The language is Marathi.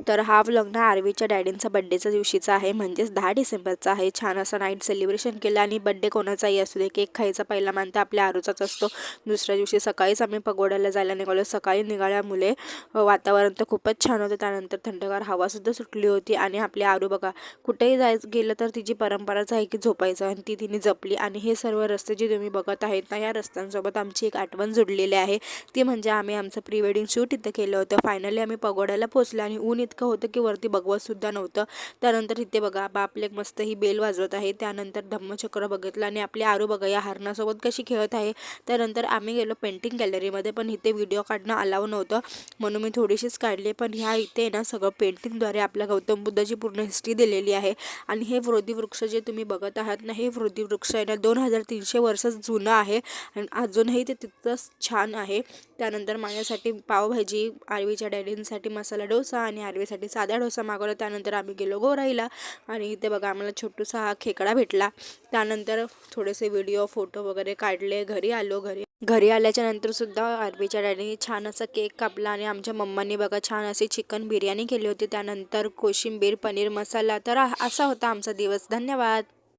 तर हा व्लॉग ना आरवीच्या डॅडींचा बड्डेच्या दिवशीचा आहे, म्हणजेच 10 डिसेंबरचा आहे। छान असं नाईट सेलिब्रेशन केलं आणि बड्डे कोणाचाही असू दे, केक खायचा पहिला मान तर आपल्या आरूचाच असतो। दुसऱ्या दिवशी सकाळीच आम्ही पगोड्याला जायला निघालो। सकाळी निघाल्यामुळे वातावरण तर खूपच छान होतं, त्यानंतर थंडगार हवासुद्धा सुटली होती आणि आपली आरू बघा कुठेही जायचं गेलं तर तिची परंपराच आहे की झोपायचं, आणि ती तिने जपली। आणि हे सर्व रस्ते जे तुम्ही बघत आहेत ना, या रस्त्यांसोबत आमची एक आठवण जुडलेली आहे, ती म्हणजे आम्ही आमचं प्री वेडिंग शूट इथं केलं होतं। फायनली आम्ही पगोड्याला पोहोचलो आणि ऊन इतकं होतं की वरती बघवत सुद्धा नव्हतं। त्यानंतर इथे बघा बापले मस्त ही बेल वाजवत आहे, त्यानंतर धम्मचक्र बघितलं आणि आपली आरू बघा या हरणासोबत कशी खेळत आहे। त्यानंतर आम्ही गेलो पेंटिंग गॅलरीमध्ये, पण इथे व्हिडिओ काढणं अलाव नव्हतं म्हणून मी थोडीशीच काढली। पण ह्या इथे ना सगळं पेंटिंगद्वारे आपल्या गौतम बुद्धाची पूर्ण हिस्ट्री दिलेली आहे। आणि हे वृद्धी वृक्ष जे तुम्ही बघत आहात ना, हे वृद्धी वृक्ष आहे ना 2300 वर्ष जुनं आहे आणि अजूनही ते तितकंच छान आहे। त्यानंतर माझ्यासाठी पावभाजी, आरवीच्या डॅडींसाठी मसाला डोसा आणि आरवीसाठी साधा डोसा मागवला। त्यानंतर आम्ही गेलो गोराईला आणि इथे बघा आम्हाला छोटूसा हा खेकडा भेटला। त्यानंतर थोडेसे व्हिडिओ फोटो वगैरे काढले, घरी आलो। घरी आल्याच्या नंतर सुद्धा आरवीच्या डॅडीने छान असा केक कापला आणि आमच्या मम्मांनी बघा छान अशी चिकन बिर्याणी केली होती। त्यानंतर कोशिंबीर, पनीर मसाला। तर असा होता आमचा दिवस। धन्यवाद।